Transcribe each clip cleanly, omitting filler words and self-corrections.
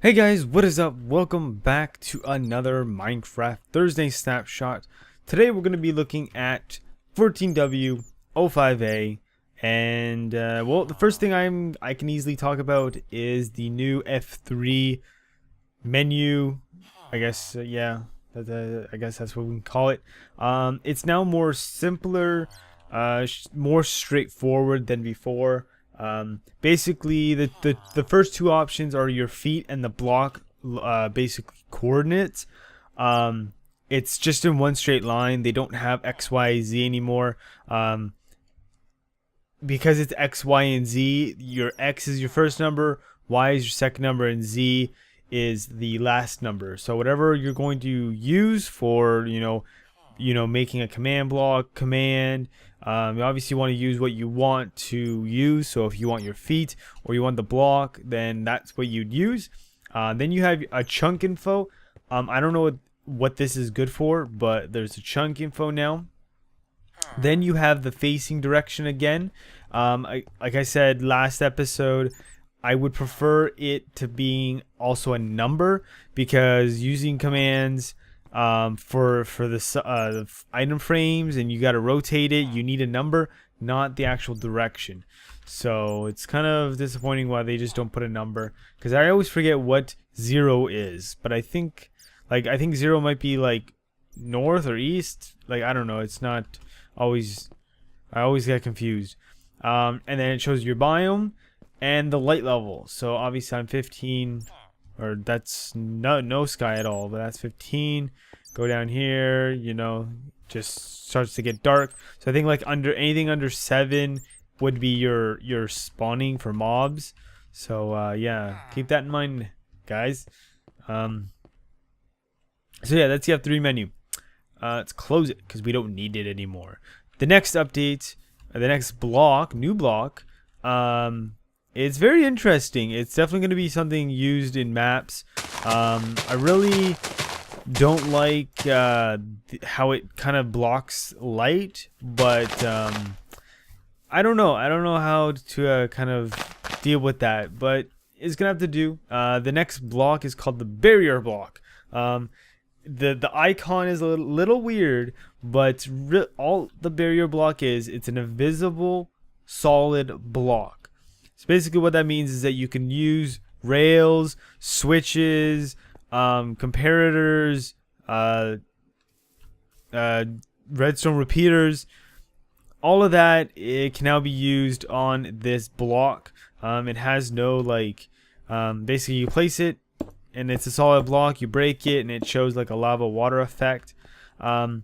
Hey guys, what is up? Welcome back to another Minecraft Thursday snapshot. Today we're going to be looking at 14W05A, and well, the first thing I can easily talk about is the new F3 menu. I guess yeah, I guess that's what we can call it. It's now more simpler, more straightforward than before. Basically, the first two options are your feet and the block, basically coordinates. It's just in one straight line. They don't have X, Y, Z anymore. Because it's X, Y, and Z. Your X is your first number, Y is your second number, and Z is the last number. So whatever you're going to use for, making a command block command. You obviously want to use what you want to use. So if you want your feet or you want the block, then that's what you'd use. Then you have a chunk info. I don't know what this is good for, but there's a chunk info now. Then you have the facing direction again. Like I said last episode, I would prefer it to being also a number, because using commands for the item frames and you got to rotate it, you need a number, not the actual direction. So it's kind of disappointing why they just don't put a number, because I always forget what 0 is, but I think 0 might be like north or east. Like, I don't know, it's not always, I always get confused. And then it shows your biome and the light level. So obviously I'm 15, or that's no sky at all, but that's 15. Go down here, just starts to get dark. So I think like anything under 7 would be your spawning for mobs. So yeah, keep that in mind, guys. So yeah, that's the F3 menu. Let's close it because we don't need it anymore. The next update, the next block, new block, it's very interesting. It's definitely going to be something used in maps. I really don't like how it kind of blocks light, but I don't know. I don't know how to kind of deal with that, but it's gonna have to do. The next block is called the barrier block. The icon is a little weird, but all the barrier block is, it's an invisible solid block. So basically what that means is that you can use rails, switches, comparators, redstone repeaters, all of that, it can now be used on this block. It has no basically you place it and it's a solid block, you break it and it shows like a lava water effect. I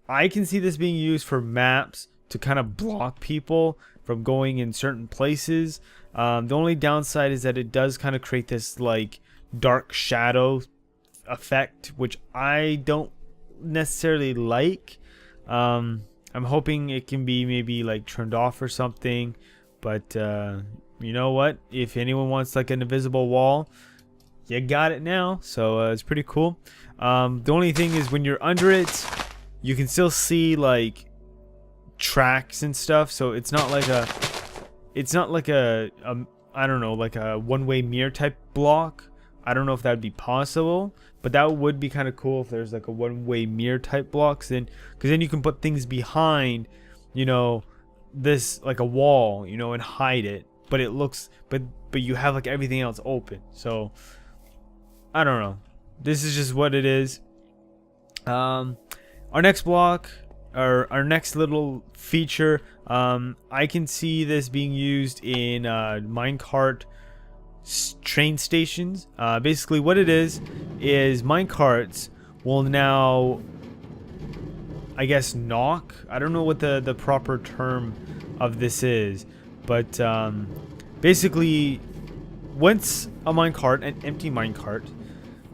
can see this being used for maps to kind of block people from going in certain places. The only downside is that it does kind of create this like dark shadow effect, which I don't necessarily like. I'm hoping it can be maybe like turned off or something, but you know what, if anyone wants like an invisible wall, you got it now. So it's pretty cool. The only thing is when you're under it, you can still see like tracks and stuff, so it's not like a I don't know, like a one-way mirror type block. I don't know if that would be possible, but that would be kind of cool if there's like a one-way mirror type blocks, then because then you can put things behind, this like a wall, and hide it, but it looks, but you have like everything else open. So I don't know, this is just what it is. Our next block, or our next little feature, I can see this being used in minecart train stations. Basically what it is minecarts will now, I guess, knock. I don't know what the proper term of this is, but basically once a minecart, an empty minecart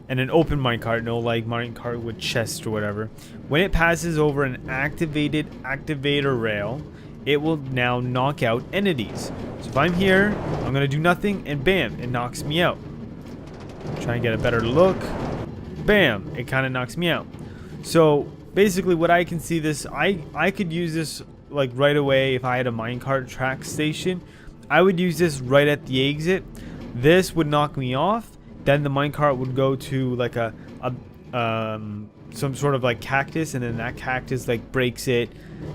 and an open minecart, no like minecart with chest or whatever, when it passes over an activated activator rail, it will now knock out entities. So if I'm here, I'm gonna do nothing, and bam, it knocks me out. Try and get a better look. Bam, it kind of knocks me out. So basically what I can see this, I could use this like right away. If I had a minecart track station, I would use this right at the exit. This would knock me off, then the minecart would go to like a some sort of like cactus, and then that cactus like breaks it,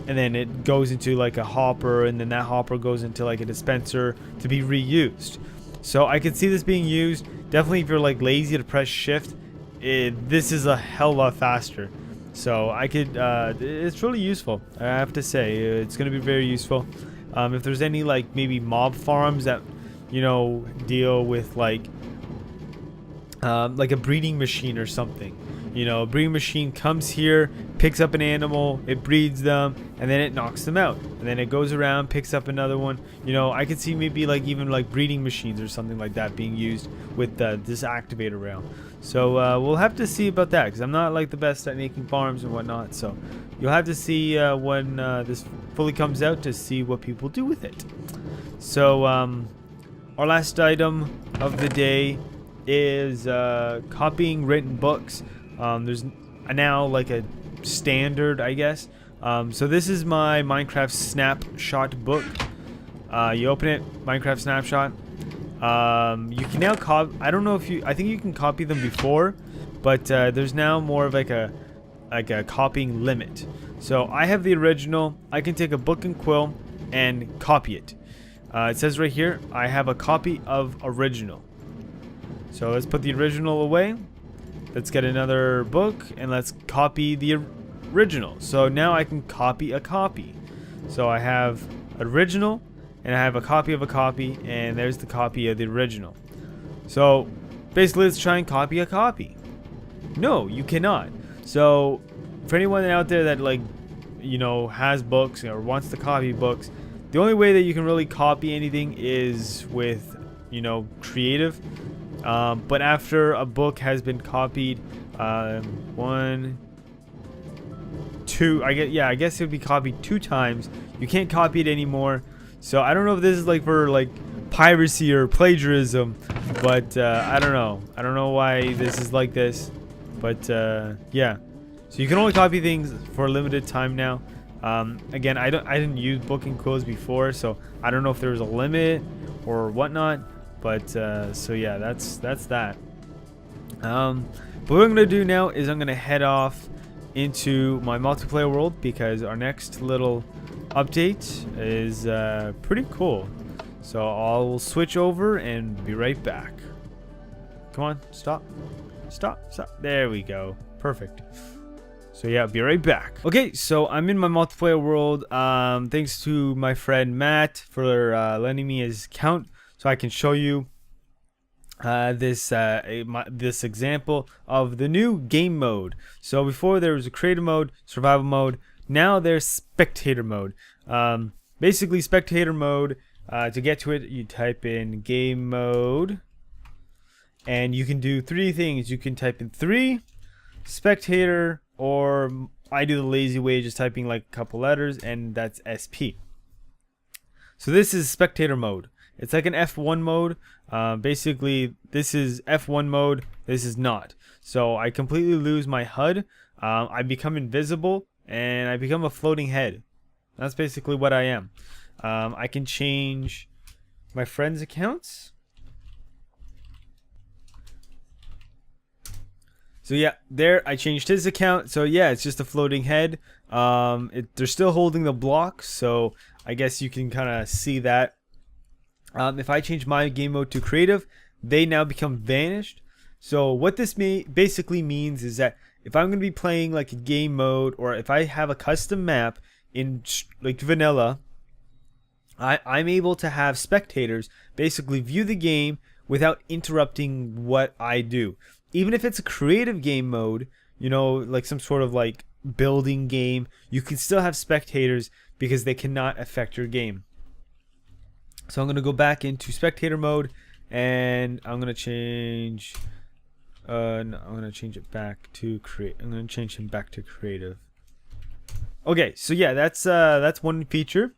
and then it goes into like a hopper, and then that hopper goes into like a dispenser to be reused. So I could see this being used. Definitely if you're like lazy to press shift, this is a hell of a lot faster. So I could it's really useful, I have to say. It's going to be very useful. If there's any like maybe mob farms that, you know, deal with like a breeding machine or something. You know, a breeding machine comes here, picks up an animal, it breeds them, and then it knocks them out. And then it goes around, picks up another one. You know, I could see maybe like even like breeding machines or something like that being used with this activator rail. So we'll have to see about that, because I'm not like the best at making farms and whatnot. So you'll have to see when this fully comes out to see what people do with it. So our last item of the day is copying written books. There's now like a standard, I guess. So this is my Minecraft Snapshot book. You open it, Minecraft Snapshot. You can now copy. I don't know if I think you can copy them before, but there's now more of like a copying limit. So I have the original. I can take a book and quill and copy it. It says right here, I have a copy of original. So let's put the original away. Let's get another book and let's copy the original. So now I can copy a copy. So I have original and I have a copy of a copy, and there's the copy of the original. So basically let's try and copy a copy. No, you cannot. So for anyone out there that like, you know, has books or wants to copy books, the only way that you can really copy anything is with, you know, creative. But after a book has been copied, 1, 2, I guess it would be copied 2 times. You can't copy it anymore. So I don't know if this is like for like piracy or plagiarism, but I don't know. I don't know why this is like this, but yeah. So you can only copy things for a limited time now. Again, I didn't use book and quills before, so I don't know if there was a limit or whatnot. But so yeah, that's that. But what I'm gonna do now is I'm gonna head off into my multiplayer world, because our next little update is pretty cool. So I'll switch over and be right back. Come on, stop. There we go. Perfect. So yeah, be right back. Okay, so I'm in my multiplayer world. Thanks to my friend Matt for lending me his account, so I can show you this example of the new game mode. So before there was a creative mode, survival mode. Now there's spectator mode. Basically, spectator mode. To get to it, you type in game mode, and you can do 3 things. You can type in 3, spectator, or I do the lazy way, just typing like a couple letters, and that's SP. So this is spectator mode. It's like an F1 mode. Basically, this is F1 mode. This is not. So I completely lose my HUD. I become invisible, and I become a floating head. That's basically what I am. I can change my friends' accounts. So yeah, there I changed his account. So yeah, it's just a floating head. They're still holding the blocks, so I guess you can kind of see that. If I change my game mode to creative, they now become vanished. So what this basically means is that if I'm going to be playing like a game mode, or if I have a custom map in like vanilla, I'm able to have spectators basically view the game without interrupting what I do. Even if it's a creative game mode, you know, like some sort of like building game, you can still have spectators because they cannot affect your game. So I'm going to go back into spectator mode, and I'm going to change no, I'm going to change it back to create. I'm going to change him back to creative. Okay, so yeah, that's one feature.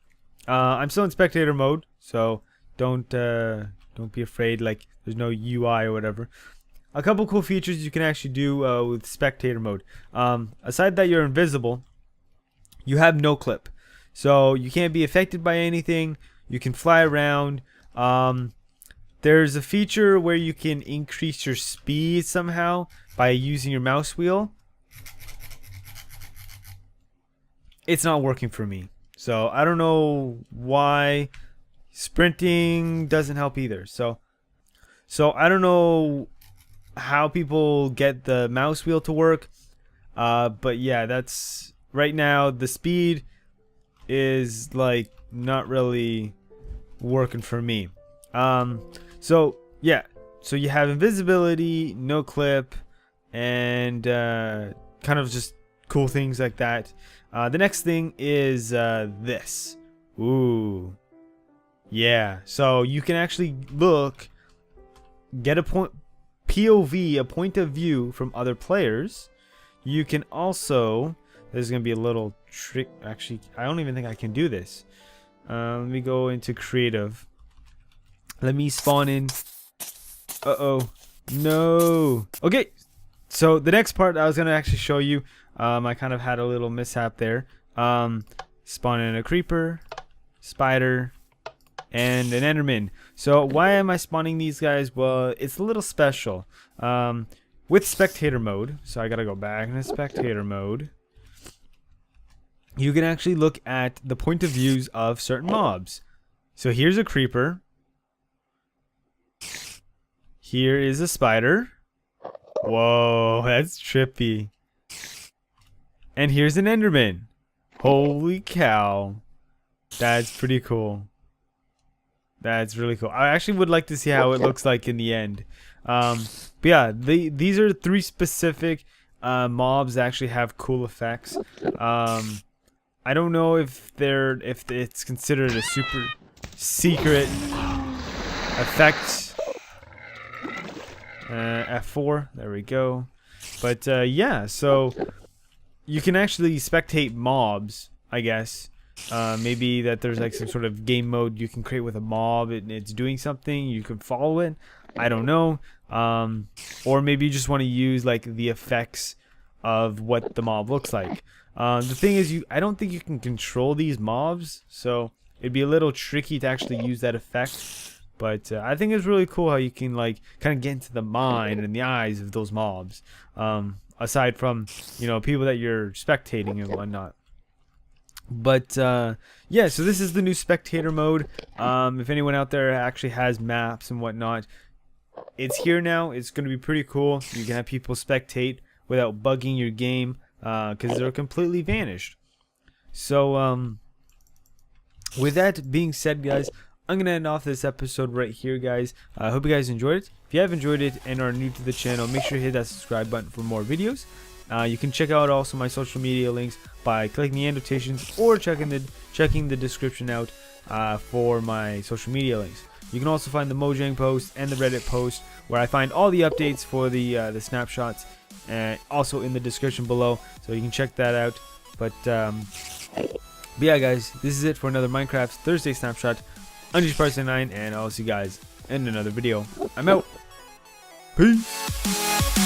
I'm still in spectator mode, so don't be afraid like there's no UI or whatever. A couple cool features you can actually do with spectator mode. Aside that you're invisible, you have no clip, so you can't be affected by anything. You can fly around. there's a feature where you can increase your speed somehow by using your mouse wheel. It's not working for me, so I don't know why. Sprinting doesn't help either, so I don't know how people get the mouse wheel to work, but yeah, that's right now. The speed is like not really working for me. So yeah, so you have invisibility, no clip, and kind of just cool things like that. The next thing is this. Ooh, yeah. So you can actually look, get a POV, a point of view from other players. You can also, there's gonna be a little trick. Actually, I don't even think I can do this. Let me go into creative. Let me spawn in. Uh-oh. No. Okay. So the next part I was going to actually show you. I kind of had a little mishap there. Spawn in a creeper, spider, and an enderman. So why am I spawning these guys? Well, it's a little special. With spectator mode. So I got to go back into spectator mode. You can actually look at the point of views of certain mobs. So here's a creeper. Here is a spider. Whoa, that's trippy. And here's an enderman. Holy cow. That's pretty cool. That's really cool. I actually would like to see how it looks like in the end. But yeah, these are 3 specific mobs that actually have cool effects. I don't know if it's considered a super secret effect. F4, there we go. But yeah, so you can actually spectate mobs, I guess. Maybe that there's like some sort of game mode you can create with a mob and it's doing something, you can follow it. I don't know. Or maybe you just want to use like the effects of what the mob looks like. The thing is, I don't think you can control these mobs, so it'd be a little tricky to actually use that effect. But I think it's really cool how you can like kind of get into the mind and the eyes of those mobs. Aside from, you know, people that you're spectating and whatnot. But yeah, so this is the new spectator mode. If anyone out there actually has maps and whatnot, it's here now. It's going to be pretty cool. You can have people spectate without bugging your game because they're completely vanished. So with that being said, guys, I'm going to end off this episode right here, guys. I hope you guys enjoyed it. If you have enjoyed it and are new to the channel, make sure to hit that subscribe button for more videos. You can check out also my social media links by clicking the annotations or checking the description out for my social media links. You can also find the Mojang post and the Reddit post where I find all the updates for the snapshots, also in the description below, so you can check that out. But yeah, guys, this is it for another Minecraft Thursday snapshot. I'm Parson9, and I'll see you guys in another video. I'm out. Peace.